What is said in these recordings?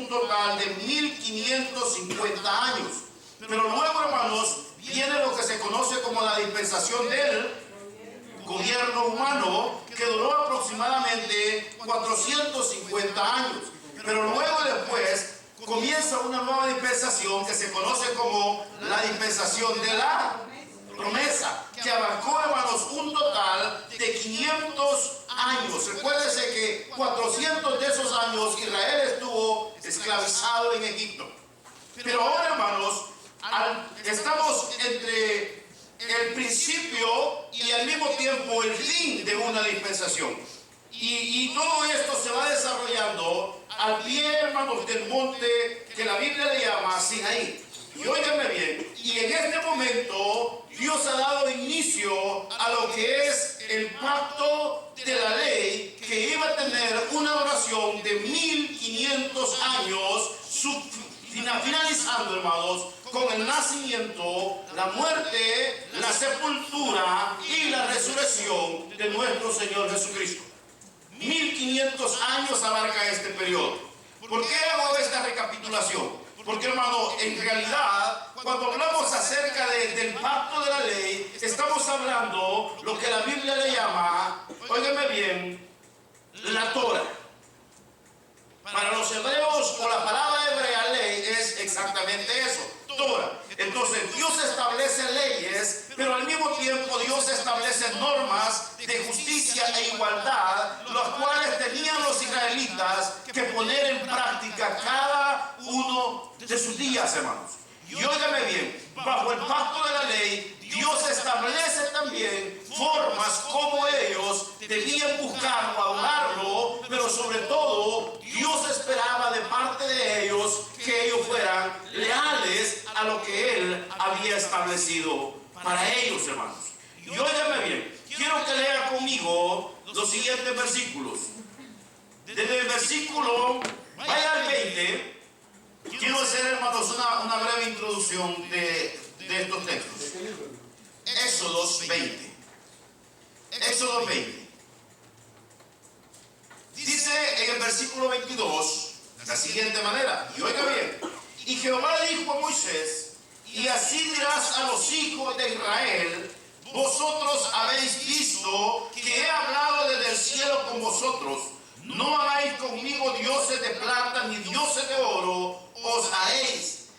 total de 1550 años. Pero luego, hermanos, viene lo que se conoce como la dispensación del gobierno humano, que duró aproximadamente 450 años. Pero luego después comienza una nueva dispensación que se conoce como la dispensación de la promesa, que abarcó, hermanos, un total de 500 años. Recuérdese que 400 de esos años Israel estuvo esclavizado en Egipto. Pero ahora, hermanos, estamos entre el principio y al mismo tiempo el fin de una dispensación. Y todo esto se va desarrollando al pie, hermanos, del monte que la Biblia le llama Sinaí. Y óigame bien, y en este momento Dios ha dado inicio a lo que es el pacto de la ley, que iba a tener una duración de 1500 años, finalizando, hermanos, con el nacimiento, la muerte, la sepultura y la resurrección de nuestro Señor Jesucristo. 1500 años abarca este periodo. ¿Por qué hago esta recapitulación? Porque, hermano, en realidad, cuando hablamos acerca del pacto de la ley, estamos hablando lo que la Biblia le llama, óigame bien, la Torah. Para los hebreos, o la palabra hebrea ley es exactamente eso, Torah. Entonces Dios establece leyes, pero al mismo tiempo Dios establece normas de justicia e igualdad, las cuales tenían los israelitas que poner en práctica cada uno de sus días, hermanos. Y óigame bien, bajo el pacto de la ley, Dios establece también formas como ellos debían buscar o adorarlo, pero sobre todo Dios esperaba de parte de ellos que ellos fueran leales a lo que Él había establecido para ellos, hermanos. Y óigame bien, quiero que lea conmigo los siguientes versículos. Desde el versículo, vaya al 20. Quiero hacer, hermanos, una breve introducción de estos textos. Éxodo 20. Éxodo 20. Dice en el versículo 22 de la siguiente manera, y oiga bien: y Jehová dijo a Moisés, y así dirás a los hijos de Israel: vosotros habéis visto que he hablado desde el cielo con vosotros. No hagáis conmigo dioses de plata ni dioses de oro os haréis.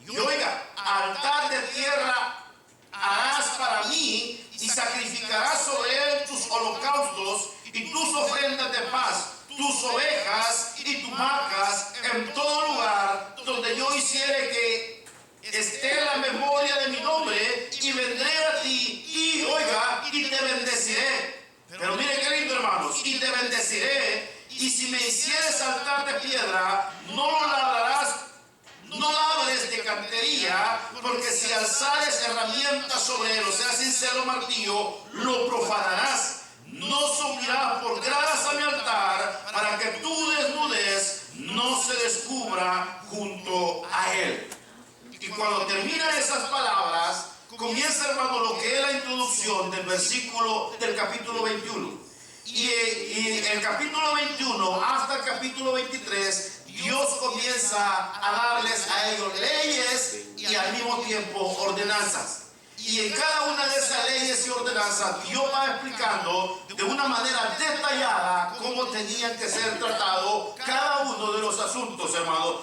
Y oiga, altar de tierra harás para mí, y sacrificarás sobre él tus holocaustos y tus ofrendas de paz, tus ovejas y tus vacas, en todo lugar donde yo hiciere que esté la memoria de mi nombre, y vendré a ti, y oiga, y te bendeciré. Pero mire qué lindo, hermanos: y te bendeciré, y si me hicieres altar de piedra, no lo labrarás, no labres de cantería, porque si alzares herramientas sobre él, o sea, cincel o martillo, lo profanarás. No subirás por gradas a mi altar, para que tu desnudez no se descubra junto a él. Y cuando terminan esas palabras, comienza, hermano, lo que es la introducción del capítulo 21. Y el capítulo 21 hasta el capítulo 23, Dios comienza a darles a ellos leyes y al mismo tiempo ordenanzas. Y en cada una de esas leyes y ordenanzas, Dios va explicando de una manera detallada cómo tenían que ser tratados cada uno de los asuntos, hermanos,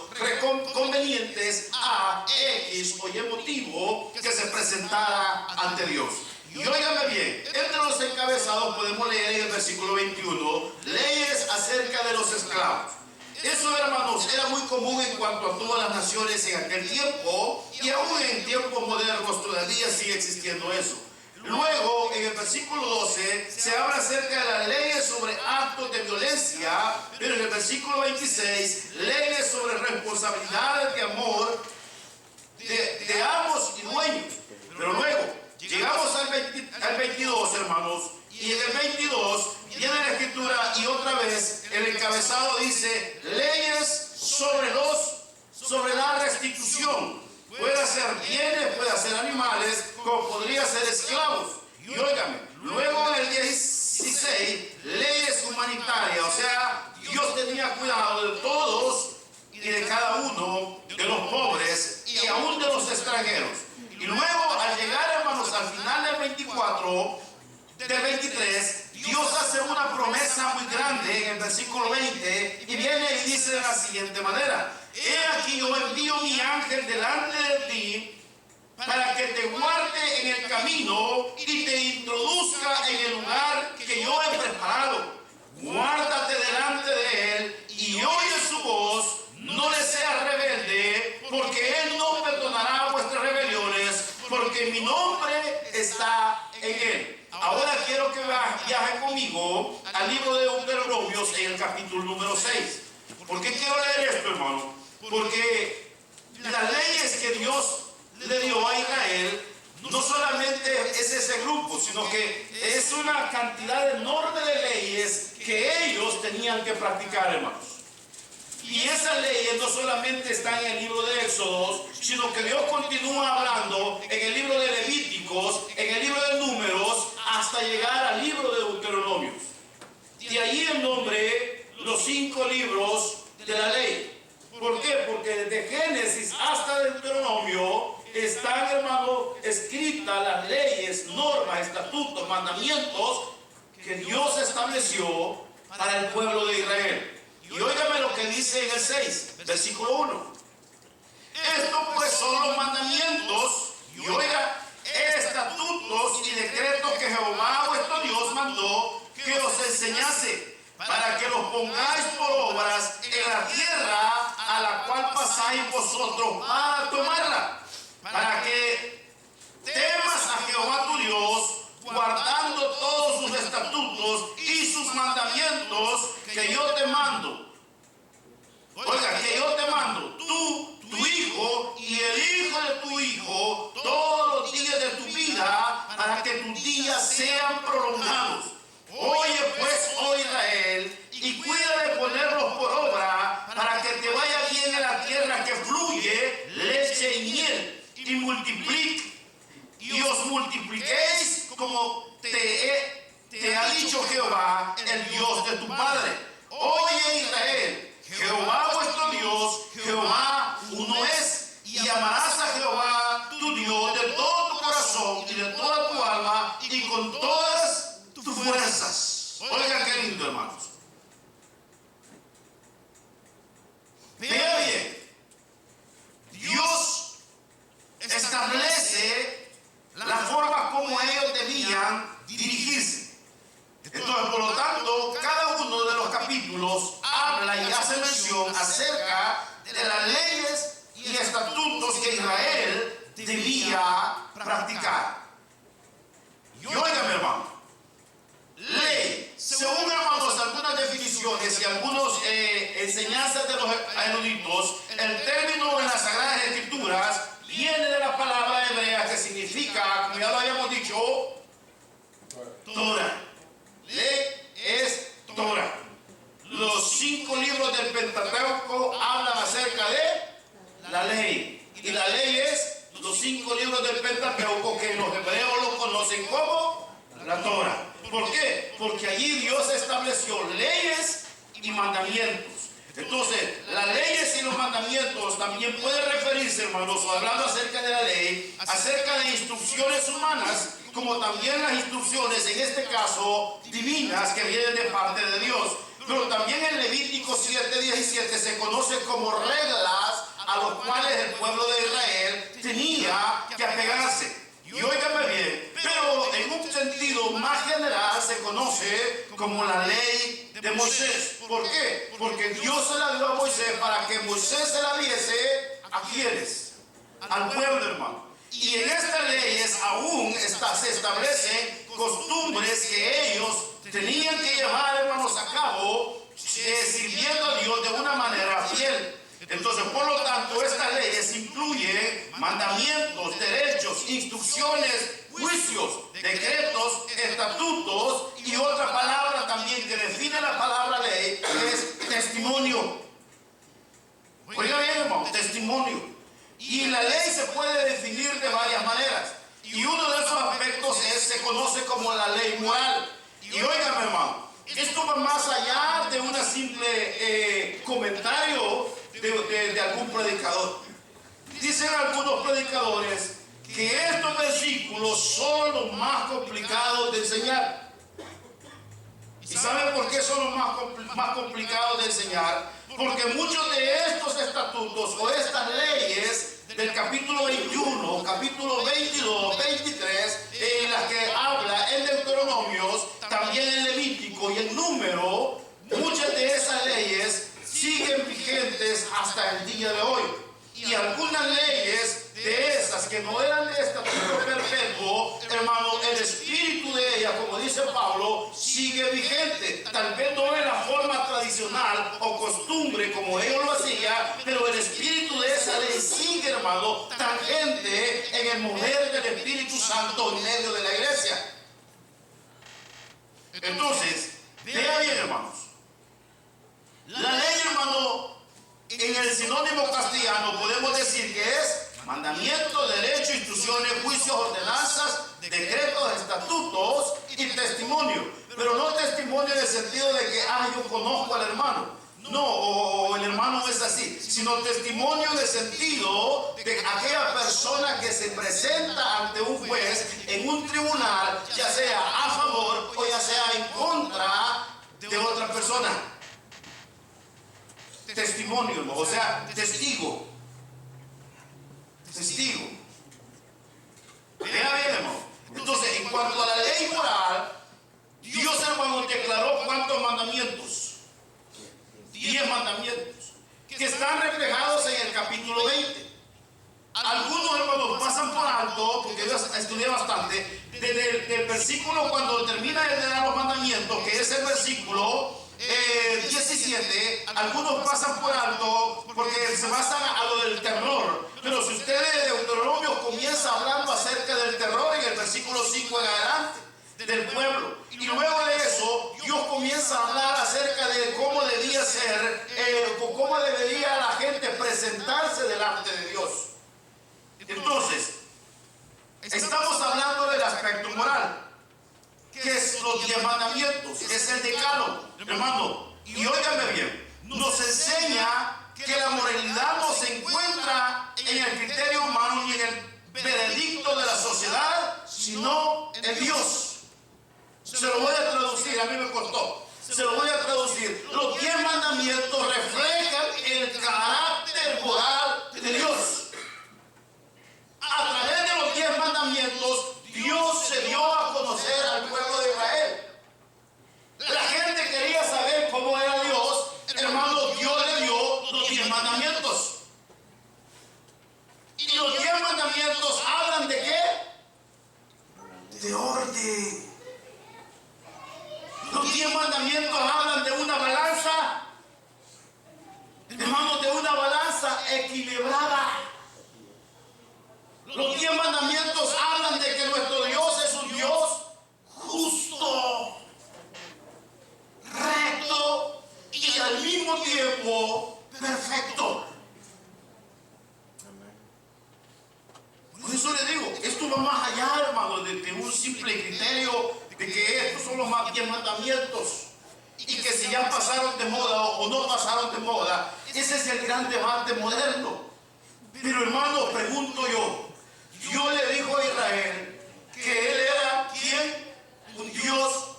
convenientes a X o Y motivo que se presentara ante Dios. Y óigame bien, entre los encabezados podemos leer en el versículo 21, leyes acerca de los esclavos. Eso, hermanos, era muy común en cuanto a todas las naciones en aquel tiempo, y aún en tiempos modernos todavía sigue existiendo eso. Luego, en el versículo 12, se habla acerca de las leyes sobre actos de violencia, pero en el versículo 26, leyes sobre responsabilidades de amor de amos y dueños. Pero luego, llegamos al 22, hermanos, y en el 22 viene la escritura y otra vez el encabezado dice: leyes sobre la restitución. Puede ser bienes, puede ser animales, como podría ser esclavos. Y óigame, luego en el 16, leyes humanitarias, o sea, Dios tenía cuidado de todos y de cada 23, Dios hace una promesa muy grande en el versículo 20 y viene y dice de la siguiente manera: he aquí yo envío mi ángel delante de ti para que te guarde en el camino y te introduzca en el lugar que yo he preparado. Guárdate delante de él y oye su voz, no le seas rebelde, porque él no perdonará vuestras rebeliones, porque mi nombre está en él. Ahora quiero que viajen conmigo al libro de Deuteronomios en el capítulo número 6. ¿Por qué quiero leer esto, hermano? Porque las leyes que Dios le dio a Israel no solamente es ese grupo, sino que es una cantidad enorme de leyes que ellos tenían que practicar, hermanos. Y esas leyes no solamente están en el libro de Éxodo, sino que Dios continúa hablando en el libro de Levíticos, en el libro de Números, hasta llegar al libro de Deuteronomios. De ahí el nombre, los 5 libros de la ley. ¿Por qué? Porque desde Génesis hasta Deuteronomio están, hermano, escritas las leyes, normas, estatutos, mandamientos que Dios estableció para el pueblo de Israel. Y óigame lo que dice en el 6, versículo 1. Estos pues son los mandamientos, y oiga, estatutos y decretos que Jehová vuestro Dios mandó que os enseñase, para que los pongáis por obras en la tierra a la cual pasáis vosotros para tomarla, para que temas a Jehová tu Dios, guardando todos sus estatutos y sus mandamientos que yo te mando. Oiga, que yo te mando, tú, tu hijo y el hijo de tu hijo, todos los días de tu vida, para que tus días sean prolongados. Oye pues, oh Israel, y cuida de ponerlos por obra, para que te vaya bien en la tierra que fluye leche y miel, y os multipliquéis como te ha dicho Jehová, el Dios de tu padre. Oye Israel, Jehová vuestro Dios, Jehová uno es, y amarás a Jehová tu Dios de todo tu corazón y de toda tu alma y con todas tus fuerzas. Oigan qué lindo, hermanos. Vea bien, Dios establece la forma como ellos debían dirigirse. Entonces, por lo tanto, cada uno de los capítulos habla y hace mención acerca de las leyes y estatutos que Israel debía practicar. Y óigame, hermano, ley, según, hermanos, algunas definiciones y algunas enseñanzas de los eruditos, el término en las Sagradas Escrituras viene de la palabra hebrea que significa, como ya lo habíamos dicho, Torah. Ley es Torah. Los 5 libros del Pentateuco hablan acerca de la ley. Y la ley es los 5 libros del Pentateuco, que los hebreos lo conocen como la Torah. ¿Por qué? Porque allí Dios estableció leyes y mandamientos. Entonces, las leyes y los mandamientos también pueden referirse, hermanos, hablando acerca de la ley, acerca de instrucciones humanas, como también las instrucciones, en este caso, divinas, que vienen de parte de Dios. Pero también en Levítico 7:17 se conoce como reglas a los cuales el pueblo de Israel tenía que apegarse. Y óigame bien, pero en un sentido más general se conoce como la ley de Moisés. ¿Por qué? Porque Dios se la dio a Moisés para que Moisés se la diese a quienes, al pueblo, hermano. Y en estas leyes aún se establecen costumbres que ellos tenían que llevar, hermanos, a cabo, sirviendo a Dios de una manera fiel. Entonces, por lo tanto, estas leyes incluyen mandamientos, derechos, instrucciones, juicios, decretos, estatutos y otra palabra también que define la palabra ley, que es testimonio. Oiga bien, hermano, testimonio. Y la ley se puede definir de varias maneras. Y uno de esos aspectos se conoce como la ley moral. Y óigame, hermano, esto va más allá de una simple comentario de algún predicador. Dicen algunos predicadores que estos versículos son los más complicados de enseñar. ¿Y saben por qué son los más complicados de enseñar? Porque muchos de estos estatutos o estas leyes del capítulo 21, capítulo 22, 23, en las que habla en Deuteronomios, también en Levítico y en Número, muchas de esas leyes siguen vigentes hasta el día de hoy. Y algunas leyes de esas que no eran de estatuto perpetuo, hermano, el espíritu de ellas, como dice Pablo, sigue vigente. Tal vez no en la forma tradicional o costumbre como ellos lo hacían, pero el espíritu de esa ley sigue, hermano, tangente en el mover del Espíritu Santo en medio de la iglesia. Entonces, vea bien, hermanos. La ley, hermano, en el sinónimo castellano podemos decir que es mandamiento, derecho, instrucciones, juicios, ordenanzas, decretos, estatutos y testimonio. Pero no testimonio en el sentido de que, yo conozco al hermano. No, o el hermano no es así, sino testimonio en el sentido de aquella persona que se presenta ante un juez en un tribunal, ya sea a favor o ya sea en contra de otra persona. Testimonio, o sea, testigo. Testigo. Vea bien, hermano. Entonces, en cuanto a la ley moral, Dios, hermano, declaró cuántos mandamientos. 10 mandamientos que están reflejados en el capítulo 20. Algunos, hermanos, pasan por alto, porque yo estudié bastante, desde el versículo cuando termina de dar los mandamientos, que es el versículo 17, algunos pasan por alto porque se basan a lo del terror. Pero si ustedes de Deuteronomio comienza hablando acerca del terror en el versículo 5 en adelante, del pueblo, y luego de eso Dios comienza a hablar acerca de cómo debía ser, cómo debería la gente presentarse delante de Dios. Entonces, estamos hablando del aspecto moral, que es los 10 mandamientos, es el decálogo, hermano. Y óigame bien, nos enseña que la moralidad no se encuentra en el criterio humano ni en el veredicto de la sociedad, sino en Dios. Se lo voy a traducir, a mí me costó. Se lo voy a traducir. Los 10 mandamientos reflejan el carácter moral de Dios. A través de los 10 mandamientos, Dios se dio a conocer al pueblo de Israel. La gente quería saber cómo era Dios. Hermano, Dios le dio los 10 mandamientos. Y los 10 mandamientos hablan de qué? De orden. Los 10 mandamientos hablan de una balanza, hermanos, de una balanza equilibrada. Los 10 mandamientos hablan de que nuestro Dios es un Dios justo, recto y al mismo tiempo perfecto. Por eso le digo, esto va más allá, hermano, de un simple criterio de que estos son los 10 mandamientos y que si ya pasaron de moda o no pasaron de moda, ese es el gran debate moderno. Pero, hermano, pregunto yo, Dios le dijo a Israel que Él era ¿quién? Un Dios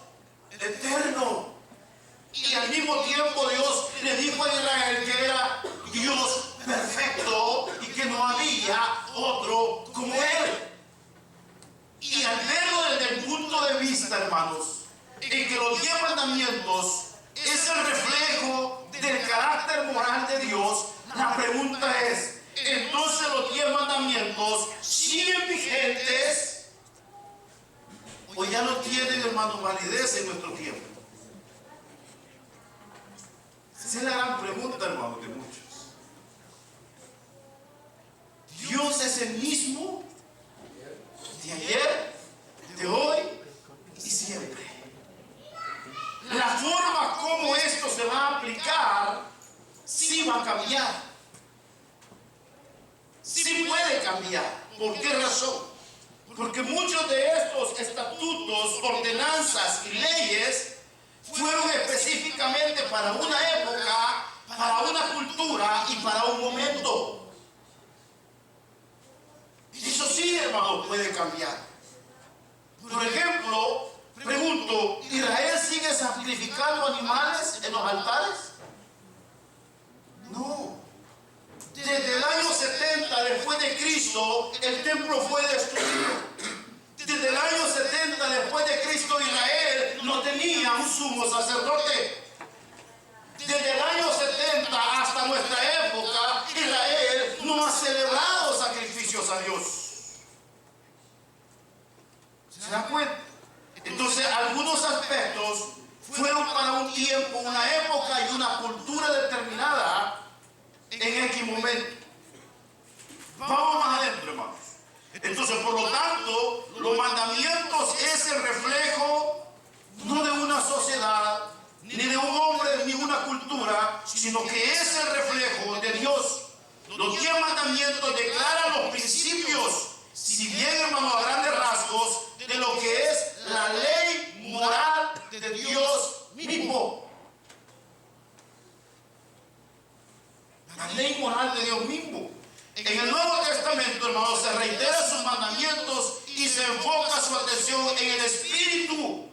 eterno. Y al mismo tiempo Dios le dijo a Israel que era Dios perfecto y que no había otro como Él. Y al verlo desde el punto de vista, hermanos, en que los 10 mandamientos es el reflejo del carácter moral de Dios, la pregunta es, entonces los 10 mandamientos siguen vigentes o ya no tienen, hermanos, validez en nuestro tiempo. Esa es la gran pregunta, hermanos, de muchos. Dios es el mismo de ayer, de hoy y siempre. La forma como esto se va a aplicar sí va a cambiar. Sí puede cambiar. ¿Por qué razón? Porque muchos de estos estatutos, ordenanzas y leyes fueron específicamente para una época, para una cultura y para un momento. Eso sí, hermano, puede cambiar. Por ejemplo, pregunto, ¿Israel sigue sacrificando Cristo, el templo fue destruido. Desde el año 70 después de Cristo, Israel no tenía un sumo sacerdote. Desde el año 70 hasta nuestra época, Israel no ha celebrado sacrificios a Dios. ¿Se dan cuenta? Entonces, algunos aspectos fueron para un tiempo, una época y una cultura determinada en X momento. Vamos más adentro, hermanos. Entonces, por lo tanto, los mandamientos es el reflejo no de una sociedad, ni de un hombre, ni una cultura, sino que es el reflejo de Dios. Los 10 mandamientos declaran los principios, si bien, hermano, a grandes rasgos, de lo que es la ley moral de Dios mismo. La ley moral de Dios mismo. En el Nuevo Testamento, hermano, se reiteran sus mandamientos y se enfoca su atención en el espíritu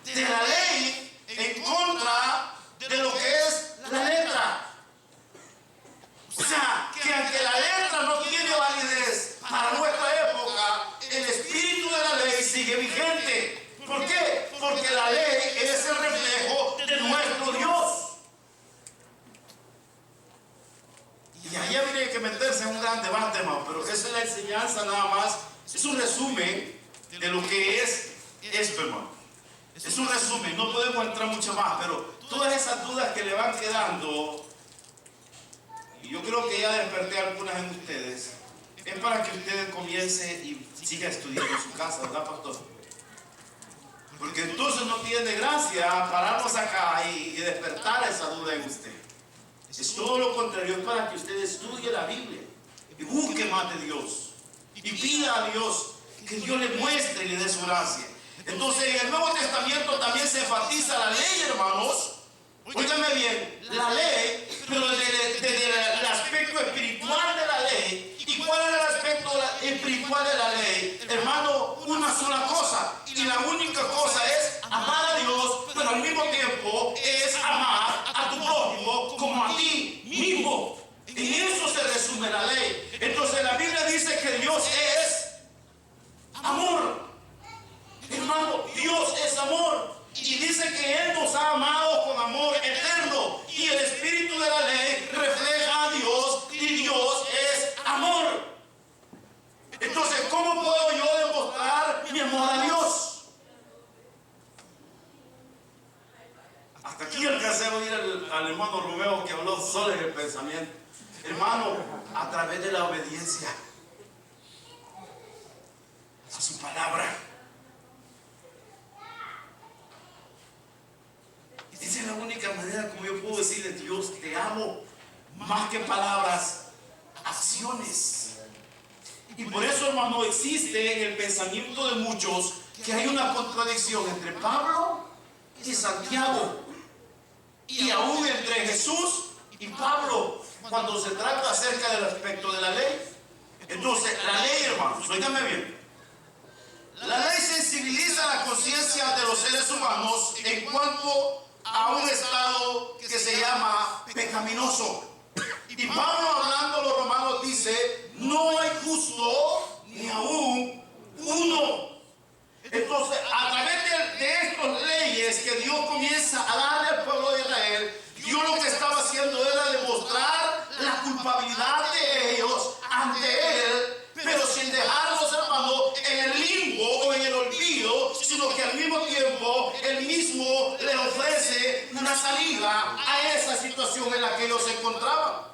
de la ley en contra de lo que es la letra. O sea, que aunque la letra no tiene validez para nuestra época, el espíritu de la ley sigue vigente. ¿Por qué? Porque la ley es el reflejo de nuestro Dios. Y ahí habría que meterse en un gran debate, hermano, pero esa es la enseñanza nada más. Es un resumen de lo que es esto, hermano. Es un resumen, no podemos entrar mucho más, pero todas esas dudas que le van quedando, y yo creo que ya desperté algunas en ustedes, es para que usted comience y siga estudiando en su casa, ¿verdad, pastor? Porque entonces no tiene gracia pararnos acá y despertar esa duda en usted. Es todo lo contrario, es para que usted estudie la Biblia y busque más de Dios y pida a Dios que Dios le muestre y le dé su gracia. Entonces, en el Nuevo Testamento también se enfatiza la ley, hermanos. Óigame bien, la ley, pero desde el aspecto espiritual de la ley. ¿Y cuál es el aspecto espiritual de la ley? Hermano, una sola cosa. Y la única cosa es amar a Dios, pero al mismo tiempo es amar a tu prójimo como a ti mismo. En eso se resume la ley. Entonces la Biblia dice que Dios es amor. Hermano, Dios es amor. Y dice que Él nos ha amado con amor eterno. Y el espíritu de la ley refleja a Dios. Y Dios es amor. Entonces, ¿cómo puedo yo demostrar mi amor a Dios? Hasta aquí alcancé a oír al hermano Romeo que habló solo en el pensamiento. Hermano, a través de la obediencia a su palabra. Esa es la única manera como yo puedo decirle: Dios, te amo, más que palabras, acciones. Y por eso, hermano, existe en el pensamiento de muchos que hay una contradicción entre Pablo y Santiago, y aún entre Jesús y Pablo, cuando se trata acerca del aspecto de la ley. Entonces, la ley, hermanos, óigame bien, la ley sensibiliza la conciencia de los seres humanos en cuanto a un estado que se llama pecaminoso. Y Pablo, hablando a los romanos, dice: no hay justo ni aún uno. Entonces, a través de estas leyes que Dios comienza a darle al pueblo de Israel, Dios lo que estaba haciendo era demostrar la culpabilidad de ellos ante Él, pero sin dejarlos, hermanos, en el limbo o en el olvido, sino que al mismo tiempo Él mismo le ofrece una salida a esa situación en la que ellos se encontraban.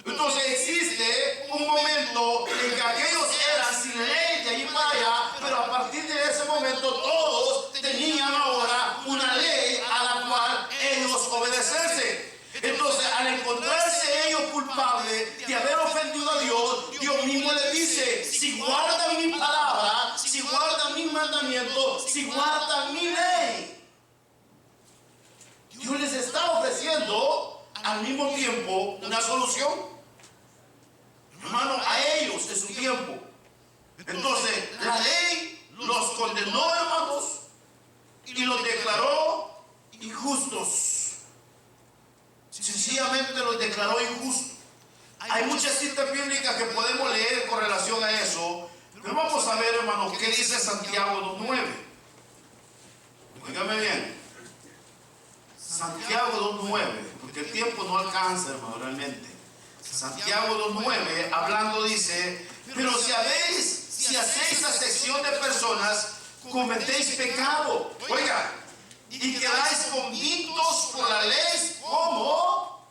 Entonces existe un momento en que aquellos eran sin ley de allí para allá, pero a partir de ese momento todos tenían ahora una ley a la cual ellos obedecerse. Entonces, al encontrarse ellos culpables de haber ofendido a Dios, Dios mismo les dice: si guardan mi palabra, si guardan mis mandamientos, si guardan mi ley, Dios les está ofreciendo al mismo tiempo una solución, hermano, a ellos en su tiempo. Entonces, la ley los condenó, hermanos, y los declaró injustos. Sencillamente los declaró injustos. Hay muchas citas bíblicas que podemos leer con relación a eso, pero vamos a ver, hermanos, qué dice Santiago 2:9. Dígame bien. Santiago 2:9, porque el tiempo no alcanza, hermano, realmente. Santiago 2:9, hablando, dice: pero si hacéis acepción de personas, cometéis pecado. Oiga, y quedáis convictos por la ley como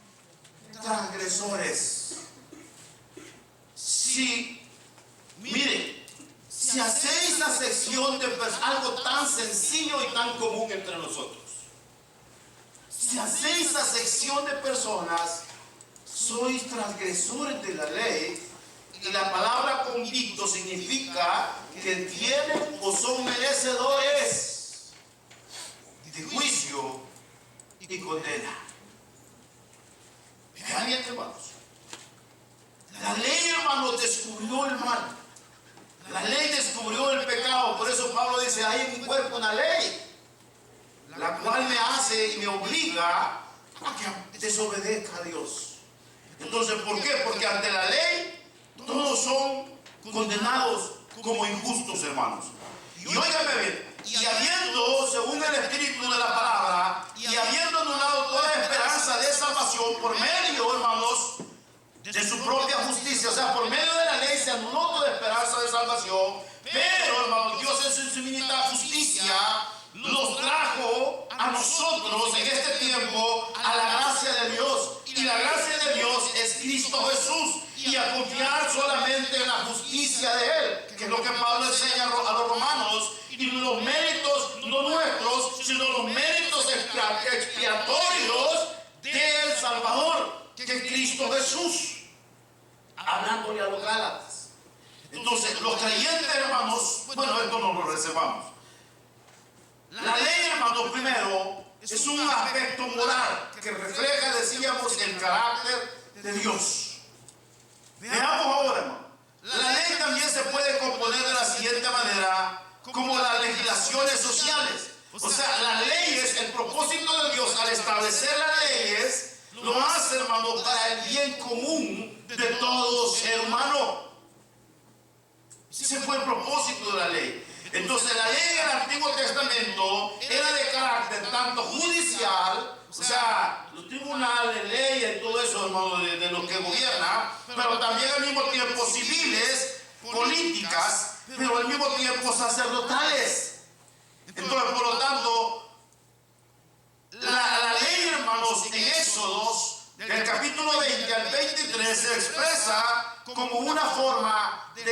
transgresores. Mire, si hacéis acepción de personas, algo tan sencillo y tan común entre nosotros. Si hacéis acepción de personas, sois transgresores de la ley. Y la palabra convicto significa que tienen o son merecedores de juicio y condena. Vean bien, hermanos. La ley, hermanos, descubrió el mal. La ley descubrió el pecado. Por eso Pablo dice: hay en mi cuerpo una ley, la cual me hace y me obliga a que desobedezca a Dios. Entonces, ¿por qué? Porque ante la ley todos son condenados como injustos, hermanos. Y óigame bien, y habiendo, según el espíritu de la palabra, y habiendo anulado toda esperanza de salvación por medio, hermanos, de su propia justicia, o sea, por medio de la ley se anuló toda esperanza de salvación, pero, hermanos, Dios en su infinita justicia los trajo a nosotros en este tiempo a la gracia de Dios. Y la gracia de Dios es Cristo Jesús, y a confiar solamente en la justicia de Él, que es lo que Pablo enseña a los romanos, y los méritos no nuestros, sino los méritos expiatorios del Salvador, que es Cristo Jesús, hablándole a los Gálatas. Entonces, los creyentes, hermanos, bueno, esto no lo reservamos. La ley, hermanos, primero, es un aspecto moral que refleja, decíamos, el carácter de Dios. Veamos ahora, hermano. La ley también se puede componer de la siguiente manera, como las legislaciones sociales. O sea, las leyes, el propósito de Dios al establecer las leyes, lo hace, hermano, para el bien común de todo ser humano. Ese fue el propósito de la ley. Entonces, la ley del Antiguo Testamento era de carácter tanto judicial, o sea, los tribunales, leyes y todo eso, hermano, de lo que gobierna, pero también al mismo tiempo civiles, políticas, pero al mismo tiempo sacerdotales. Entonces, por lo tanto, la ley, hermanos, en Éxodos, del capítulo 20 al 23, se expresa como una forma de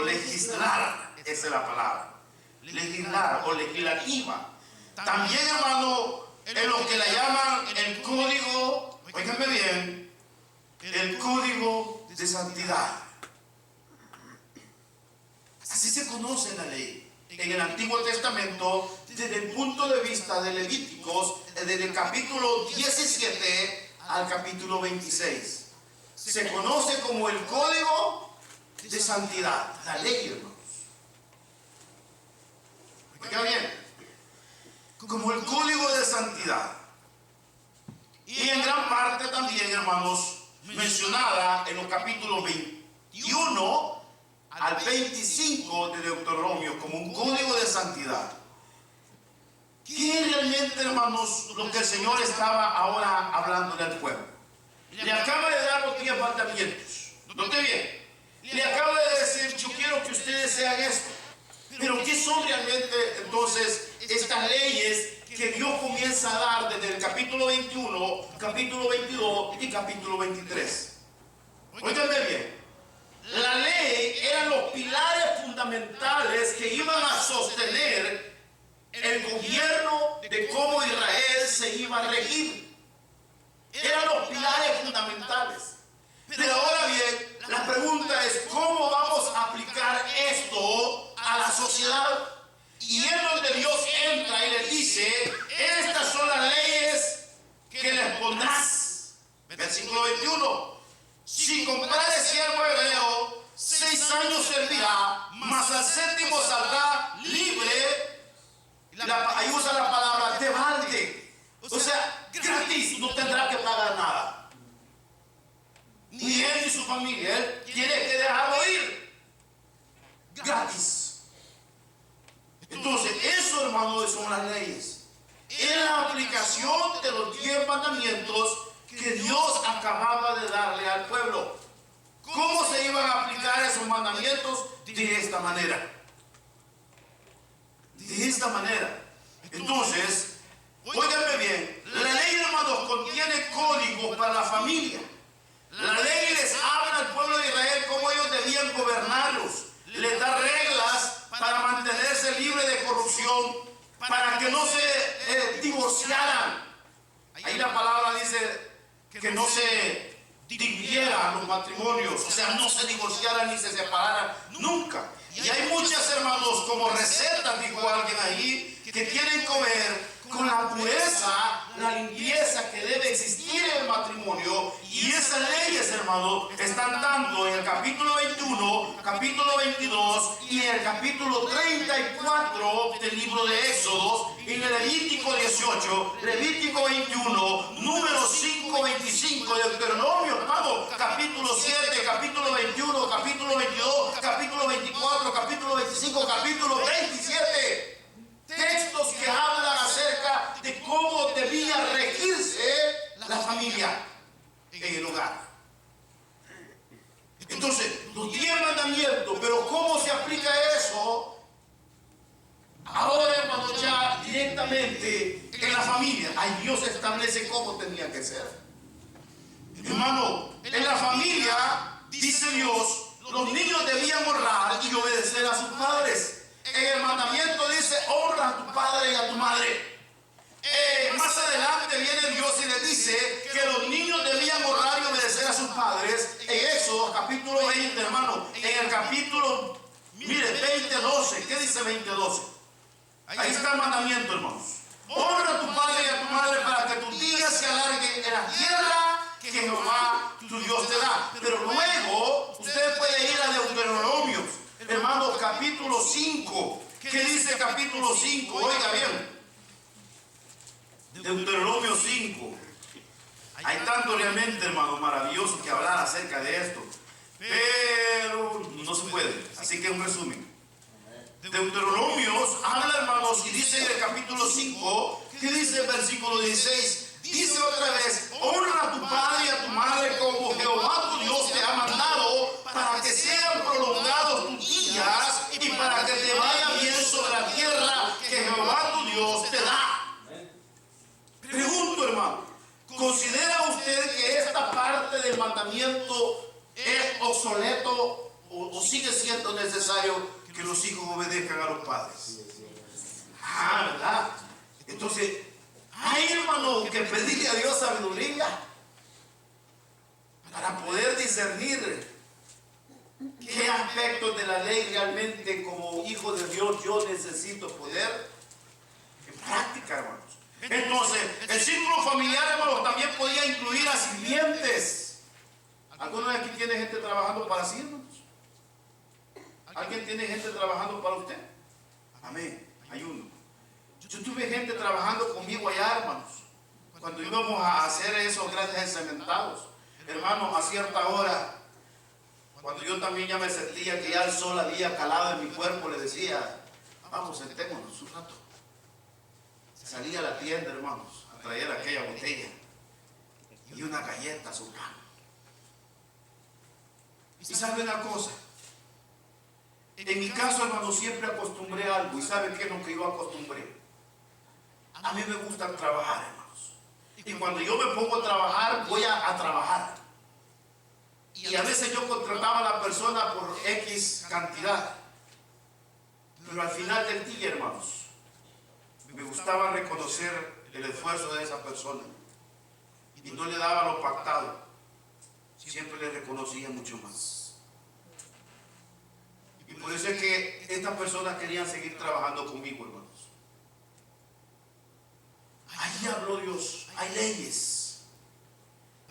legislar, esa es la palabra, legislar o legislativa. También, hermano, en lo que la llaman el código, oígame bien, el código de santidad. Así se conoce la ley en el Antiguo Testamento desde el punto de vista de Levíticos, desde el capítulo 17 al capítulo 26. Se conoce como el código de santidad, la ley, hermanos. Oiga bien, como el código de santidad. Y en gran parte también, hermanos, mencionada en los capítulos 21 al 25 de Deuteronomio como un código de santidad. ¿Qué es realmente, hermanos, lo que el Señor estaba ahora hablando al pueblo? Le acaba de dar los 10 mandamientos. Note bien. Le acaba de decir: yo quiero que ustedes sean esto. Pero ¿qué son realmente entonces estas leyes que Dios comienza a dar desde el capítulo 21, capítulo 22 y capítulo 23? Óigame bien. La ley eran los pilares fundamentales que iban a sostener el gobierno de cómo Israel se iba a regir. Eran los pilares fundamentales. Pero ahora bien, la pregunta es: ¿cómo vamos a aplicar esto a la sociedad? Y es donde Dios entra y les dice: estas son las leyes que les pondrás. Versículo 21. Si comprare siervo hebreo, 6 años servirá, mas al 7º saldrá libre. hermano, son las leyes. Es la aplicación de los 10 mandamientos que Dios acababa de darle al pueblo. ¿Cómo se iban a aplicar esos mandamientos? De esta manera. De esta manera. Entonces, óiganme bien, la ley, hermanos, contiene códigos para la familia. La ley les habla al pueblo de Israel cómo ellos debían gobernarlos. Les da reglas para mantenerse libres de corrupción, para que no se divorciaran. Ahí la palabra dice que no se dividieran los matrimonios, o sea, no se divorciaran ni se separaran nunca. Y hay muchas, hermanos, como recetas, dijo alguien ahí, que tienen que ver con la pureza, la limpieza que debe existir en el matrimonio. Y esas leyes, hermanos, están tanto en el capítulo 21, capítulo 22 y en el capítulo 34 del libro de Éxodo, en el Levítico 18, Levítico 21, número 5, 25, Deuteronomio, hermano, capítulo 7, capítulo 21, capítulo 22, capítulo 24, capítulo 25, capítulo 27. Textos que hablan acerca de cómo debía regirse la familia en el hogar. Entonces, los 10 mandamientos, pero ¿cómo se aplica eso? Ahora, hermanos, ya directamente en la familia. Ay, Dios establece cómo tenía que ser. Hermano, en la familia, dice Dios, los niños debían honrar y obedecer a sus padres. En el mandamiento dice, honra a tu padre y a tu madre. Más adelante viene Dios y le dice que los niños debían honrar y obedecer a sus padres. En Éxodo, capítulo 20, hermano. En el capítulo, mire, 20:12. ¿Qué dice 20:12? Ahí está el mandamiento, hermanos. Honra a tu padre y a tu madre para que tus días se alarguen en la tierra que Jehová tu Dios te da. Pero luego, usted puede ir a Deuteronomio, hermano, capítulo 5. ¿Qué dice el capítulo 5? Oiga bien. Deuteronomio 5. Hay tanto realmente, hermano, maravilloso que hablar acerca de esto, pero no se puede. Así que un resumen. Deuteronomio habla, hermanos, y dice en el capítulo 5, que dice el versículo 16. Dice otra vez, honra a tu padre y a tu madre como Jehová tu Dios te ha mandado, para que sean prolongados tus días y para que te vaya bien sobre la tierra que Jehová tu Dios te da. Pregunto, hermano, ¿considera usted que esta parte del mandamiento es obsoleto o sigue siendo necesario que los hijos obedezcan a los padres? Ah, ¿verdad? Entonces, hay, hermano, que pedirle a Dios sabiduría para poder discernir qué aspectos de la ley realmente como hijo de Dios yo necesito poner en práctica, hermanos. Entonces, el círculo familiar, hermanos, también podía incluir a sirvientes. ¿Alguno de aquí tiene gente trabajando para sí, hermanos? ¿Alguien tiene gente trabajando para usted? Amén. Hay uno. Yo tuve gente trabajando conmigo allá, hermanos, cuando íbamos a hacer esos grandes encementados. Hermanos, a cierta hora, cuando yo también ya me sentía que ya el sol había calado en mi cuerpo, le decía, vamos, sentémonos un rato. Salía a la tienda, hermanos, a traer aquella botella y una galleta a su mano. Y sabe una cosa, en mi caso, hermanos, siempre acostumbré algo. ¿Y sabe qué es lo que yo acostumbré? A mí me gusta trabajar, hermanos. Y cuando yo me pongo a trabajar, voy a trabajar. Y a veces yo contrataba a la persona por X cantidad. Pero al final del día, hermanos, me gustaba reconocer el esfuerzo de esa persona. Y no le daba lo pactado. Siempre le reconocía mucho más. Y por eso es que estas personas querían seguir trabajando conmigo, hermanos. Ahí habló Dios. Hay leyes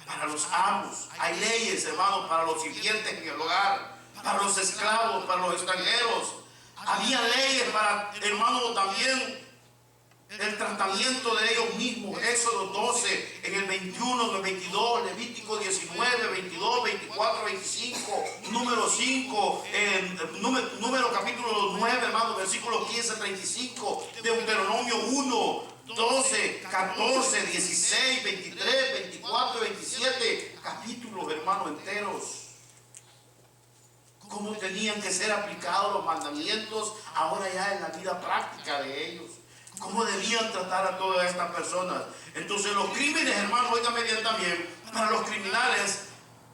para los amos. Hay leyes, hermanos, para los sirvientes en el hogar, para los esclavos, para los extranjeros. Había leyes para, hermanos, también el tratamiento de ellos mismos. Éxodo 12, en el 21, en el 22, Levítico 19, 22, 24, 25, número 5, número capítulo 9, hermano, versículo 15, 35, Deuteronomio 1, 12, 14, 16, 23, 24, 27, capítulos, hermano, enteros. Cómo tenían que ser aplicados los mandamientos ahora ya en la vida práctica de ellos. Cómo debían tratar a todas estas personas. Entonces los crímenes, hermano, óigame bien también, para los criminales,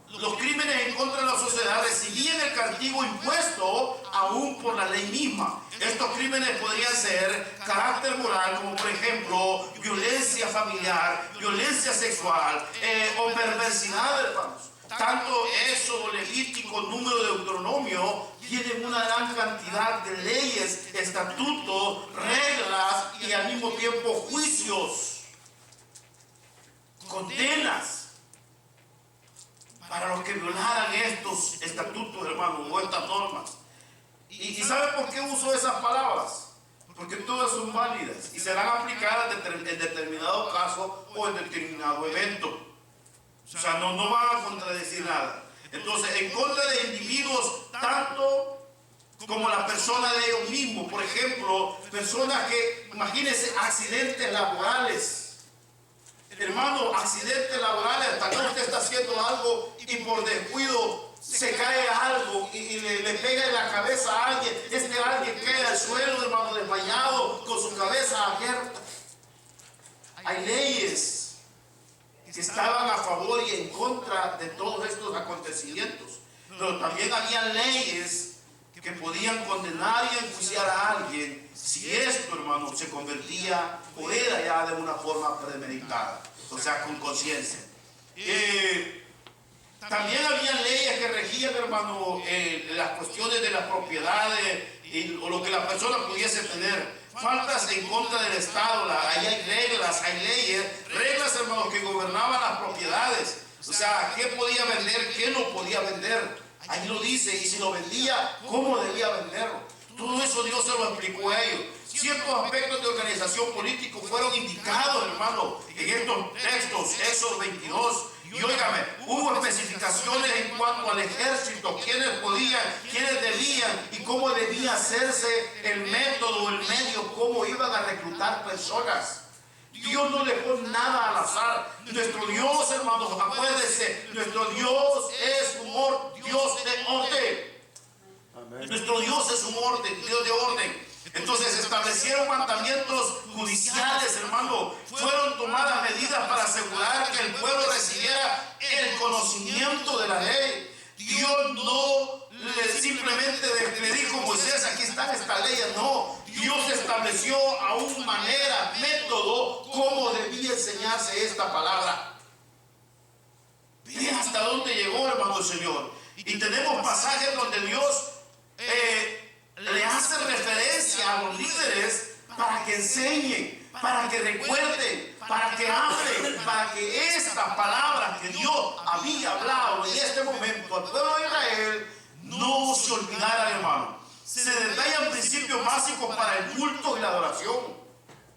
los crímenes en contra de la sociedad recibían el castigo impuesto aún por la ley misma. Estos crímenes podrían ser carácter moral, como por ejemplo violencia familiar, violencia sexual o perversidad, hermanos. Tanto Éxodo, Levítico, número de Deuteronomio tienen una gran cantidad de leyes, estatutos, reglas y al mismo tiempo juicios, condenas para los que violaran estos estatutos, hermanos, o estas normas. ¿Y sabe por qué uso esas palabras? Porque todas son válidas y serán aplicadas en determinado caso o en determinado evento. O sea, no van a contradecir nada. Entonces, en contra de individuos, tanto como la persona de ellos mismos. Por ejemplo, personas que, imagínense, accidentes laborales. Hermano, accidentes laborales, hasta que usted está haciendo algo y por descuido se cae algo y le pega en la cabeza a alguien. Alguien queda al suelo, hermano, desmayado, con su cabeza abierta. Hay leyes que estaban a favor y en contra de todos estos acontecimientos, pero también había leyes que podían condenar y enjuiciar a alguien si esto, hermano, se convertía o era ya de una forma premeditada, o sea, con conciencia. También había leyes que regían, hermano, las cuestiones de las propiedades o lo que la persona pudiese tener. Faltas en contra del Estado, ahí hay reglas, hay reglas, hermanos, que gobernaban las propiedades. O sea, qué podía vender, qué no podía vender. Ahí lo dice, y si lo vendía, cómo debía venderlo. Todo eso Dios se lo explicó a ellos. Ciertos aspectos de organización política fueron indicados, hermano, en estos textos, Éxodo 22. Y óigame, hubo especificaciones en cuanto al ejército, quiénes podían, quiénes debían y cómo debía hacerse el método, el medio, cómo iban a reclutar personas. Dios no dejó nada al azar. Nuestro Dios, hermanos, acuérdense, nuestro Dios es un Dios de orden. Amén. Nuestro Dios es un orden, Dios de orden. Entonces establecieron mandamientos judiciales, hermano. Fueron tomadas medidas para asegurar que el pueblo recibiera el conocimiento de la ley. Dios no simplemente le dijo a Moisés, aquí están estas leyes. No, Dios estableció aún manera, método, cómo debía enseñarse esta palabra. Miren hasta dónde llegó, hermano, el Señor. Y tenemos pasajes donde Dios le hace referencia a los líderes para que enseñen, para que recuerden, para que hablen, para que esta palabra que Dios había hablado en este momento al pueblo de Israel no se olvidara, hermano. Se detallan principios básicos para el culto y la adoración.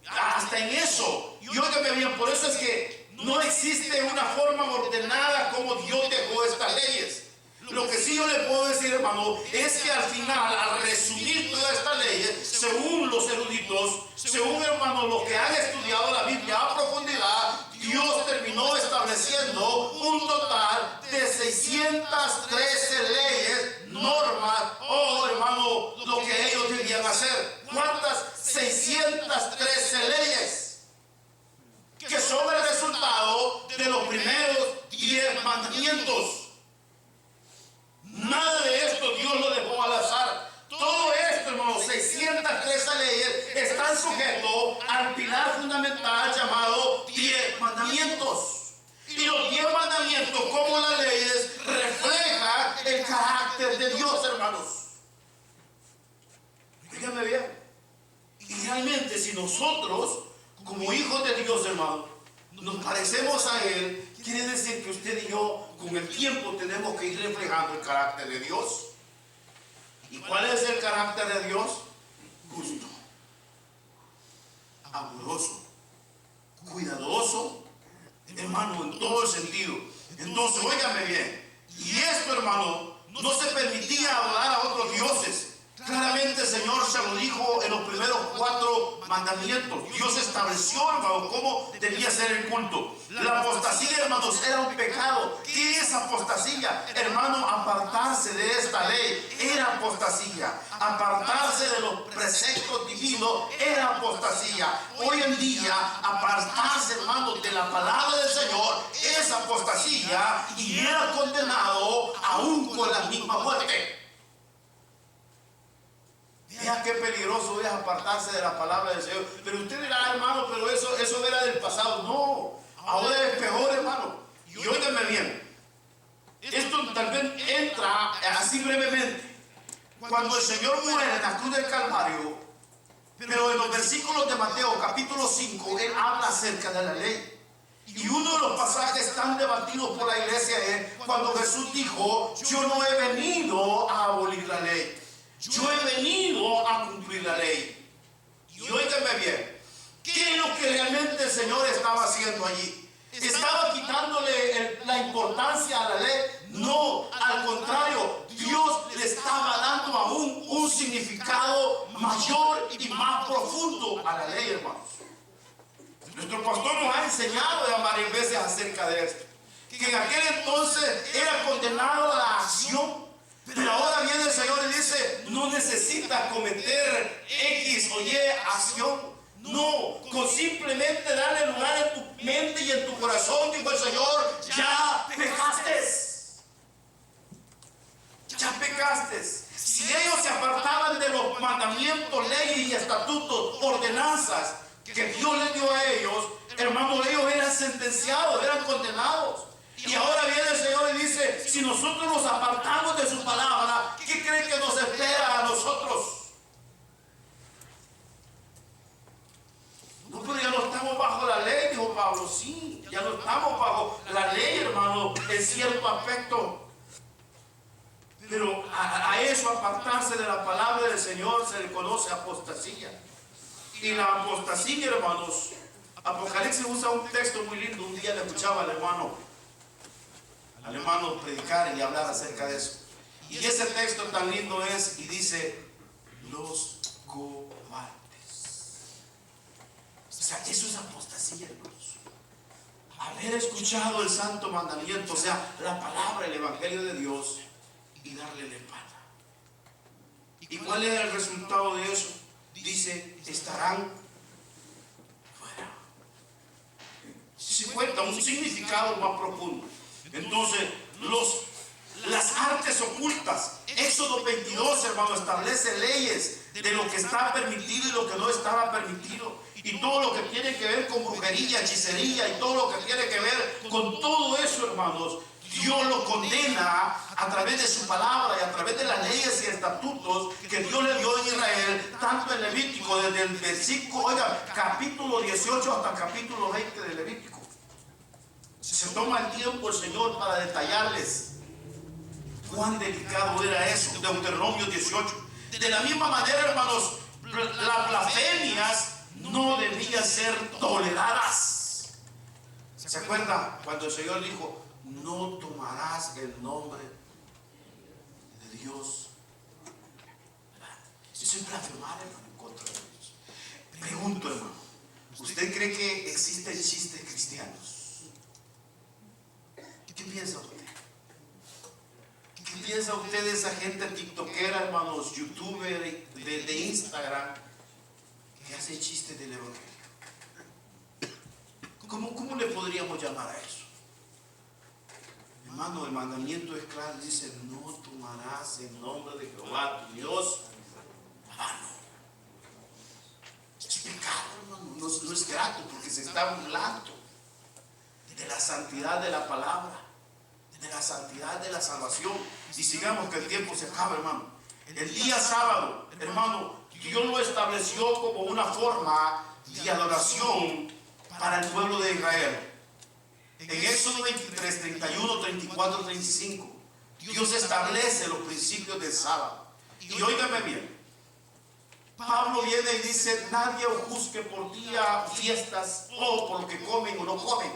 Hasta en eso. Y óigame bien, por eso es que no existe una forma ordenada como Dios dejó estas leyes. Lo que sí yo le puedo decir, hermano, es que al final, al resumir todas estas leyes, según los eruditos, según, hermano, los que han estudiado la Biblia a profundidad, Dios terminó estableciendo un total de 613 leyes, normas, hermano, lo que ellos debían hacer. ¿Cuántas? 613 leyes, que son el resultado de los primeros 10 mandamientos. Nada de esto Dios lo dejó al azar. Todo esto, hermano, 613 leyes están sujetos al pilar fundamental llamado 10 mandamientos. Y los 10 mandamientos, como las leyes, reflejan el carácter de Dios, hermanos. Dígame bien. Y realmente, si nosotros, como hijos de Dios, hermano, nos parecemos a Él, quiere decir que usted y yo, con el tiempo, tenemos que ir reflejando el carácter de Dios. ¿Y cuál es el carácter de Dios? Justo. amoroso, cuidadoso, hermano, en todo el sentido. Entonces, óigame bien. Y esto, hermano, no se permitía adorar a otros dioses. Claramente el Señor se lo dijo en los primeros 4 mandamientos. Dios estableció, hermano, cómo debía ser el culto. La apostasía, hermanos, era un pecado. ¿Qué es apostasía? Hermano, apartarse de esta ley era apostasía. Apartarse de los preceptos divinos era apostasía. Hoy en día, apartarse, hermano, de la palabra del Señor es apostasía y era condenado aún con la misma muerte. Vea qué peligroso es apartarse de la palabra del Señor. Pero usted dirá, hermano, pero eso era del pasado. No, ahora es peor, hermano. Y óigame bien, esto tal vez entra así brevemente. Cuando el Señor muere en la cruz del Calvario, pero en los versículos de Mateo capítulo 5, Él habla acerca de la ley. Y uno de los pasajes tan debatidos por la iglesia es cuando Jesús dijo: yo no he venido a abolir la ley. Yo he venido a cumplir la ley. Y óigame bien, ¿qué es lo que realmente el Señor estaba haciendo allí? ¿Estaba quitándole la importancia a la ley? No, al contrario, Dios le estaba dando aún un significado mayor y más profundo a la ley, hermanos. Nuestro pastor nos ha enseñado varias veces acerca de esto, que en aquel entonces era condenado a la acción. Pero ahora viene el Señor y dice: no necesitas cometer X o Y acción. No, con simplemente darle lugar en tu mente y en tu corazón, dijo el Señor, ya pecaste. Ya pecaste. Si ellos se apartaban de los mandamientos, leyes y estatutos, ordenanzas que Dios les dio a ellos, hermanos, ellos eran sentenciados, eran condenados. Y ahora viene el Señor y dice: si nosotros nos apartamos de su palabra, ¿qué creen que nos espera a nosotros? No, pero ya no estamos bajo la ley, dijo Pablo. Sí, ya no estamos bajo la ley, hermano, en cierto aspecto. Pero a eso, apartarse de la palabra del Señor, se le conoce apostasía. Y la apostasía, hermanos, Apocalipsis usa un texto muy lindo. Un día le escuchaba al hermano predicar y hablar acerca de eso. Y ese texto tan lindo es, y dice: los cobardes. O sea, eso es apostasía, hermanos. Haber escuchado el santo mandamiento, o sea, la palabra, el evangelio de Dios, y darle la espalda. ¿Y cuál era el resultado de eso? Dice: estarán fuera. Se cuenta un significado más profundo. Entonces, las artes ocultas. Éxodo 22, hermano, establece leyes de lo que está permitido y lo que no estaba permitido. Y todo lo que tiene que ver con brujería, hechicería y todo lo que tiene que ver con todo eso, hermanos, Dios lo condena a través de su palabra y a través de las leyes y estatutos que Dios le dio en Israel, tanto en Levítico, desde el versículo, capítulo 18 hasta el capítulo 20 de Levítico. Se toma el tiempo el Señor para detallarles cuán delicado era eso. Deuteronomio 18. De la misma manera, hermanos, las blasfemias no debían ser toleradas. ¿Se acuerdan cuando el Señor dijo: no tomarás el nombre de Dios? Eso es blasfemar, hermano, en contra de Dios. Pregunto, hermano, ¿usted cree que existen chistes cristianos? ¿Qué piensa usted? ¿Qué piensa usted de esa gente tiktokera, hermanos, youtuber de Instagram, que hace chistes del evangelio? ¿Cómo le podríamos llamar a eso? Hermano, el mandamiento es claro, dice: no tomarás el nombre de Jehová tu Dios en vano. Es pecado, hermano, no es grato, porque se está burlando de la santidad de la palabra, de la santidad de la salvación. Y sigamos, que el tiempo se acaba, hermano. El día sábado, hermano, Dios lo estableció como una forma de adoración para el pueblo de Israel. En Éxodo 23, 31, 34, 35, Dios establece los principios del sábado. Y óigame bien, Pablo viene y dice: nadie os juzgue por día, fiestas o por lo que comen o no comen.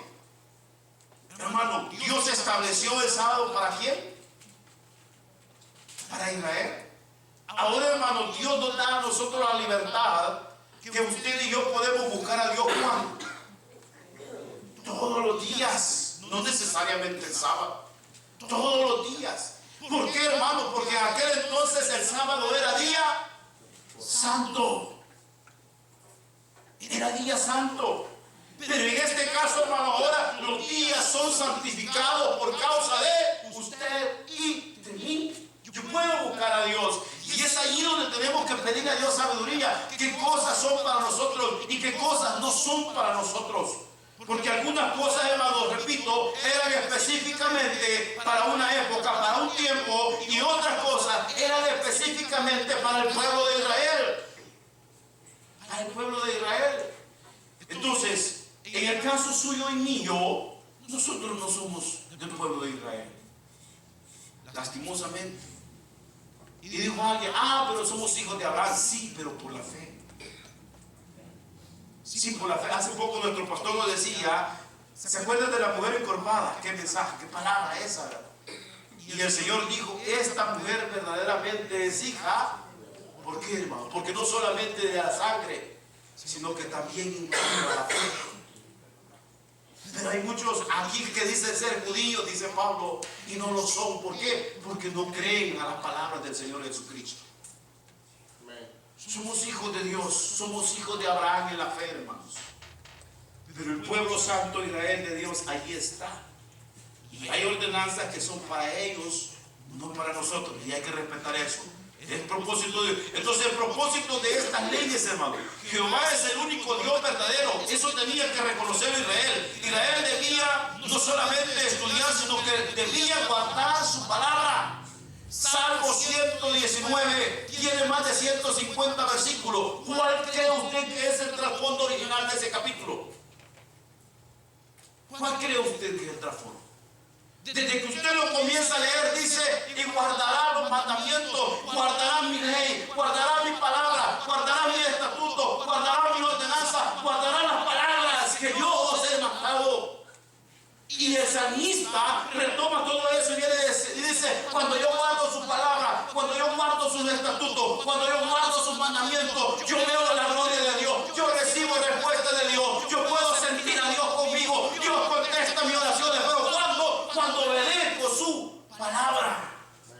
Hermano, Dios estableció el sábado ¿para quién? Para Israel. Ahora, hermano, Dios nos da a nosotros la libertad que usted y yo podemos buscar a Dios cuando todos los días, no necesariamente el sábado, todos los días. ¿Por qué, hermano? Porque en aquel entonces el sábado era día santo. Era día santo. Pero en este caso, hermano, ahora los días son santificados por causa de usted y de mí. Yo puedo buscar a Dios. Y es allí donde tenemos que pedir a Dios sabiduría. ¿Qué cosas son para nosotros y qué cosas no son para nosotros? Porque algunas cosas, hermanos, repito, eran específicamente para una época, para un tiempo, y otras cosas eran específicamente para el pueblo de Israel. Para el pueblo de Israel. Entonces, en el caso suyo y mío, nosotros no somos del pueblo de Israel. Lastimosamente. Y dijo alguien: pero somos hijos de Abraham. Sí, pero por la fe. Sí, por la fe. Hace poco nuestro pastor nos decía: ¿se acuerdan de la mujer encorvada? ¿Qué mensaje, qué palabra esa? Y el Señor dijo: esta mujer verdaderamente es hija. ¿Por qué, hermano? Porque no solamente de la sangre, sino que también involucra la fe. Pero hay muchos aquí que dicen ser judíos, dice Pablo, y no lo son. ¿Por qué? Porque no creen a las palabras del Señor Jesucristo. Somos hijos de Dios, somos hijos de Abraham en la fe, hermanos. Pero el pueblo santo Israel de Dios, allí está. Y hay ordenanzas que son para ellos, no para nosotros, y hay que respetar eso. El propósito entonces el propósito de estas leyes, hermano: Jehová es el único Dios verdadero. Eso tenía que reconocer Israel. Israel debía no solamente estudiar, sino que debía guardar su palabra. Salmo 119 tiene más de 150 versículos. ¿Cuál cree usted que es el trasfondo original de ese capítulo? ¿Cuál cree usted que es el trasfondo? Desde que usted lo comienza a leer, dice: y guardará los mandamientos, guardará mi ley, guardará mi palabra, guardará mi estatuto, guardará mi ordenanza, guardará las palabras que yo os he mandado. Y el salmista retoma todo eso y viene y dice: cuando yo guardo su palabra, cuando yo guardo sus estatutos, cuando yo guardo sus mandamientos, yo veo la gloria de Dios, yo recibo respuesta de Dios, yo puedo sentir a Dios conmigo, Dios contesta mis oraciones. Pero cuando obedezco su palabra.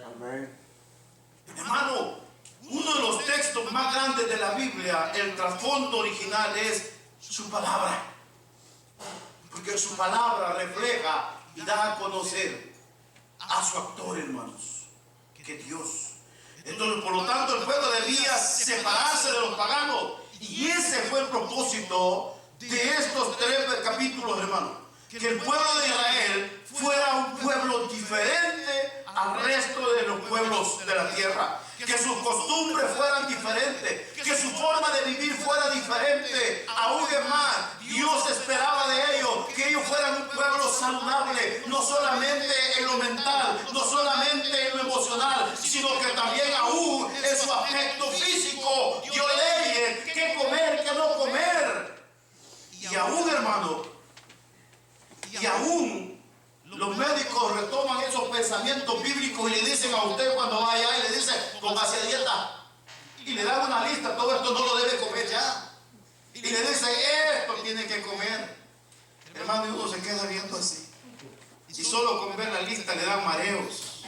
Amén. Hermano, uno de los textos más grandes de la Biblia, el trasfondo original es su palabra. Porque su palabra refleja y da a conocer a su actor, hermanos, que Dios. Entonces, por lo tanto, el pueblo debía separarse de los paganos. Y ese fue el propósito de estos 3 capítulos, hermanos. Que el pueblo de Israel fuera un pueblo diferente al resto de los pueblos de la tierra. Que sus costumbres fueran diferentes, que su forma de vivir fuera diferente. Aún más, Dios esperaba de ellos que ellos fueran un pueblo saludable, no solamente en lo mental, no solamente en lo emocional, sino que también aún en su aspecto físico. Dio leyes, qué comer, qué no comer. Y aún, hermano, y aún los médicos retoman esos pensamientos bíblicos y le dicen a usted cuando vaya y le dicen: póngase a dieta. Y le dan una lista: todo esto no lo debe comer ya. Y le dicen: esto tiene que comer. Hermano, y uno se queda viendo así. Y solo con ver la lista le dan mareos.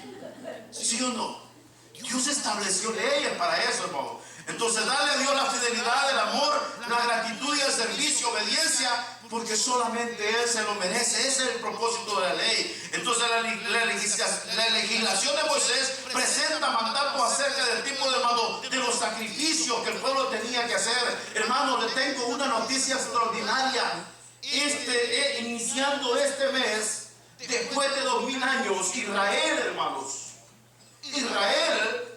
¿Sí o no? Dios estableció leyes para eso, hermano. Entonces, dale a Dios la fidelidad, el amor, la gratitud y el servicio, obediencia, porque solamente Él se lo merece. Ese es el propósito de la ley. Entonces, la legislación de Moisés presenta mandatos acerca del tipo de los sacrificios que el pueblo tenía que hacer. Hermano, le tengo una noticia extraordinaria. Iniciando este mes, después de 2000 años, Israel, hermanos, Israel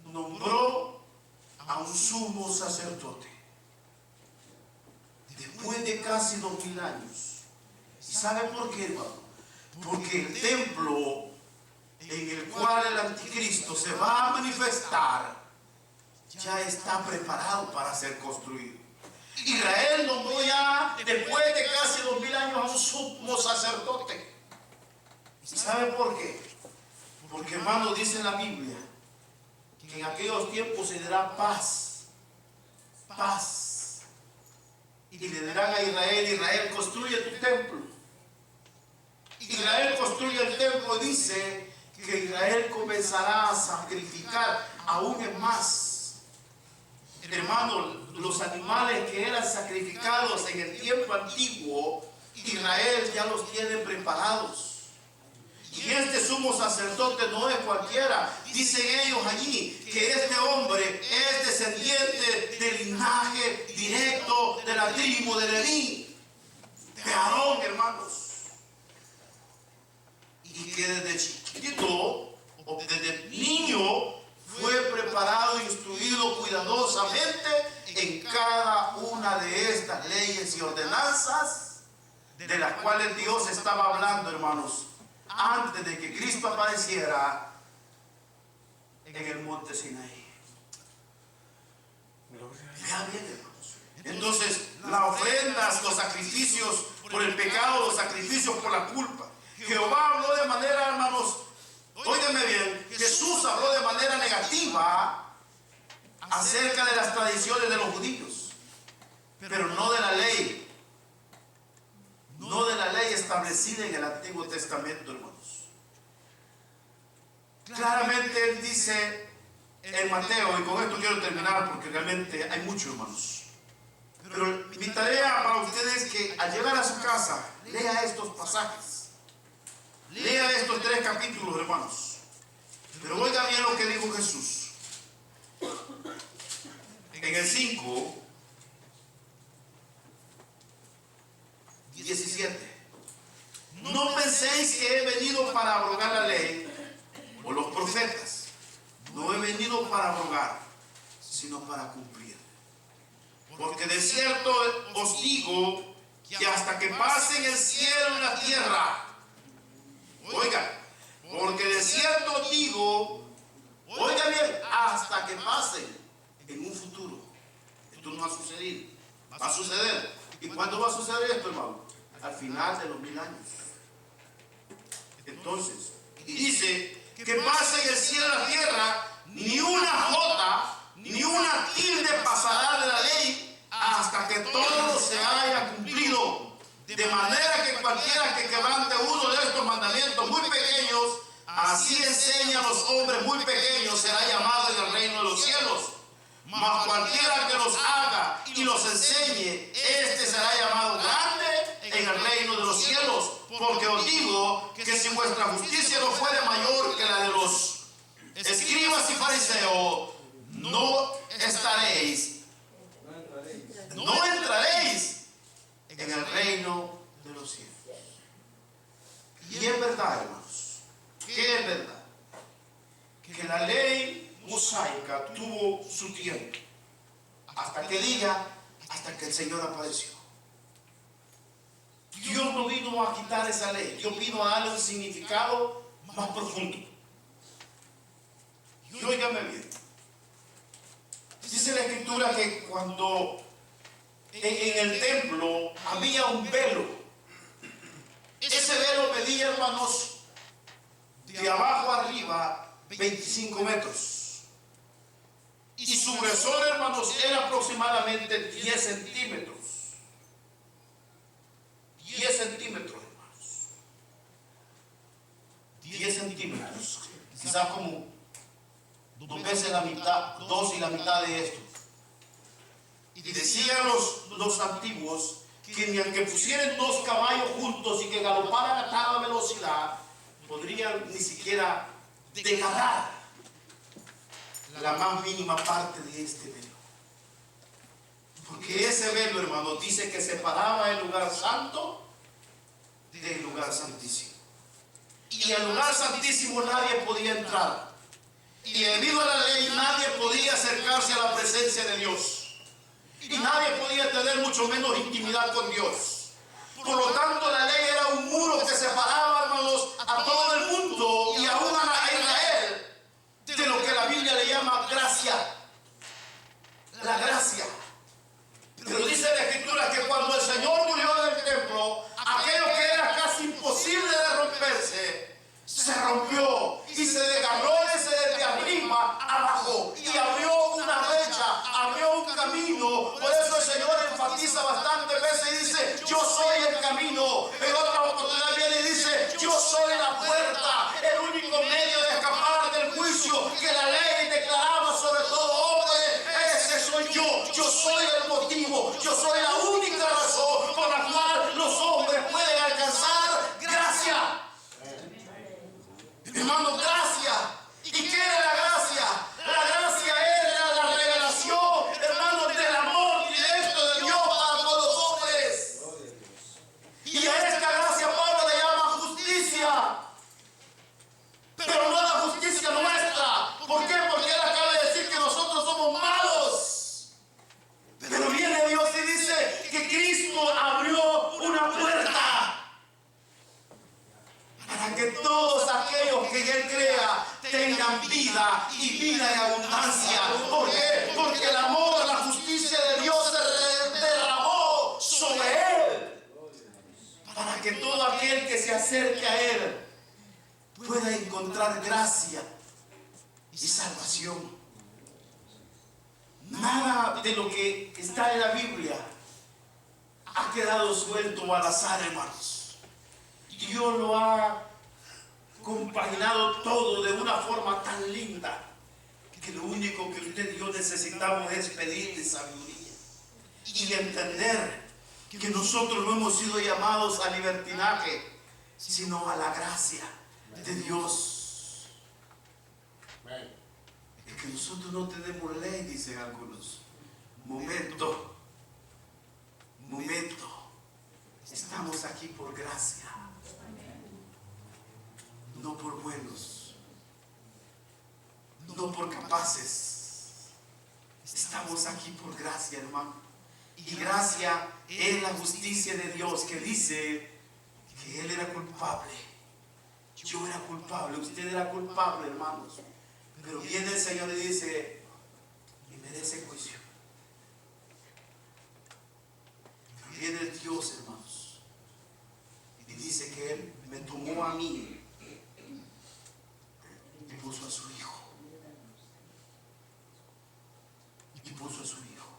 nombró a un sumo sacerdote después de casi 2000 años. ¿Y saben por qué, hermano? Porque el templo en el cual el anticristo se va a manifestar ya está preparado para ser construido. Israel nombró ya, después de casi 2000 años, a un sumo sacerdote. ¿Y sabe por qué? Porque, hermano, dice en la Biblia que en aquellos tiempos se dará paz. Paz. Y le dirán a Israel: Israel, construye tu templo. Israel construye el templo y dice que Israel comenzará a sacrificar aún en más. Hermano, los animales que eran sacrificados en el tiempo antiguo, Israel ya los tiene preparados. Y este sumo sacerdote no es cualquiera. Dicen ellos allí que este hombre es descendiente del linaje directo de la tribu de Leví, de Aarón, hermanos. Y que desde chiquito o desde niño fue preparado e instruido cuidadosamente en cada una de estas leyes y ordenanzas de las cuales Dios estaba hablando, hermanos, antes de que Cristo apareciera en el monte Sinaí. Vea bien, hermanos. Entonces, las ofrendas, los sacrificios por el pecado, los sacrificios por la culpa. Jehová habló de manera, hermanos, óigame bien, Jesús habló de manera negativa acerca de las tradiciones de los judíos, pero no de la ley. No de la ley establecida en el Antiguo Testamento, hermanos. Claramente Él dice en Mateo, y con esto quiero terminar porque realmente hay mucho, hermanos. Pero mi tarea para ustedes es que al llegar a su casa, lea estos pasajes. Lea estos 3 capítulos, hermanos. Pero oiga bien lo que dijo Jesús. En el 5, 17. No penséis que he venido para abrogar la ley o los profetas. No he venido para abrogar, sino para cumplir. Porque de cierto os digo que hasta que pasen el cielo y la tierra, oiga, porque de cierto os digo, oiga bien, hasta que pasen en un futuro. Esto no va a suceder, va a suceder. ¿Y cuándo va a suceder esto, hermano? Al final de los 1000 años. Entonces, y dice que pase el cielo y la tierra, ni una jota, ni una tilde pasará de la ley hasta que todo se haya cumplido. De manera que cualquiera que quebrante uno de estos mandamientos muy pequeños, así enseña a los hombres muy pequeños, será llamado en el reino de los cielos. Mas cualquiera que los haga y los enseñe, este será llamado grande en el reino de los cielos. Porque os digo que si vuestra justicia no fuere mayor que la de los escribas y fariseos, no entraréis en el reino de los cielos. Y es verdad, hermanos, que es verdad que la ley mosaica tuvo su tiempo, hasta que el Señor apareció. Dios no vino a quitar esa ley, Dios vino a darle un significado más profundo. Y óigame bien, dice la Escritura que cuando en el templo había un velo, ese velo medía, hermanos, de abajo a arriba 25 metros. Y su grosor, hermanos, era aproximadamente 10 centímetros. 10 centímetros, hermanos. 10 centímetros. Quizás como 2 veces la mitad, 2 y la mitad de esto. Y decían los antiguos que ni aunque pusieran 2 caballos juntos y que galoparan a tal velocidad, podrían ni siquiera desgarrar la más mínima parte de este velo. Porque ese velo, hermano, dice que separaba el lugar santo del lugar santísimo. Y al lugar santísimo nadie podía entrar. Y debido a la ley nadie podía acercarse a la presencia de Dios. Y nadie podía tener mucho menos intimidad con Dios. Por lo tanto, la ley era un muro que separaba, hermanos, a todo el mundo y aún a Israel de lo que la Biblia le llama gracia. la gracia. Pero dice la Escritura que cuando el Señor murió en el templo, aquello que era casi imposible de romperse, se rompió y se desgarró desde arriba abajo y abrió una brecha, abrió un camino. Por eso el Señor enfatiza bastantes veces y dice: yo soy el camino. En otra oportunidad viene y dice: yo soy la puerta, el único medio de escapar del juicio que la ley declaraba sobre todo hombre. Ese soy yo. Yo soy el motivo, yo soy la única razón por la cual los hombres pueden alcanzar gracia. Hermano, gracia. ¿Y qué era la gracia? La gracia era la revelación, hermano, del amor directo de Dios para con los hombres. Y a esta gracia Pablo le llama justicia. Pero no la justicia nuestra. ¿Por qué? Porque él acaba de decir que nosotros somos malos. Pero viene Dios y dice que Cristo abrió una puerta para que todos aquellos que en Él crea tengan vida y vida en abundancia. ¿Por qué? Porque el amor, la justicia de Dios se derramó sobre Él, para que todo aquel que se acerque a Él pueda encontrar gracia y salvación. Nada de lo que está en la Biblia ha quedado suelto al azar, hermanos. Dios lo ha compaginado todo de una forma tan linda que lo único que usted y yo necesitamos es pedirle sabiduría y entender que nosotros no hemos sido llamados a libertinaje, sino a la gracia de Dios. Es que nosotros no tenemos ley, dicen algunos. Momento, estamos aquí por gracia, no por buenos, no por capaces. Estamos aquí por gracia, hermano. Y gracia es la justicia de Dios, que dice que Él era culpable. Yo era culpable, usted era culpable, hermanos. Pero viene el Señor y dice: y merece juicio. Pero viene el Dios, hermanos, y dice que Él me tomó a mí y puso a su Hijo. Y puso a su Hijo.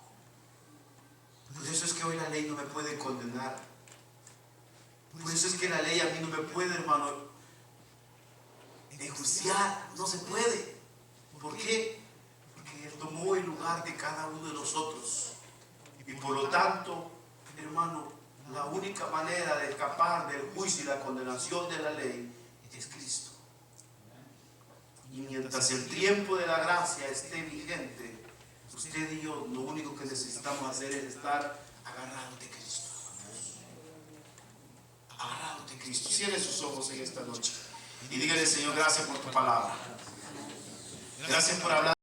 Por eso es que hoy la ley no me puede condenar. Por eso es que la ley a mí no me puede, hermano, enjuiciar. No se puede. ¿Por qué? Porque Él tomó el lugar de cada uno de nosotros. Y por lo tanto, hermano, la única manera de escapar del juicio y la condenación de la ley es Cristo. Y mientras el tiempo de la gracia esté vigente, usted y yo lo único que necesitamos hacer es estar agarrados de Cristo. Agarrados de Cristo. Cierre sus ojos en esta noche y dígale: Señor, gracias por tu palabra. Gracias por hablar.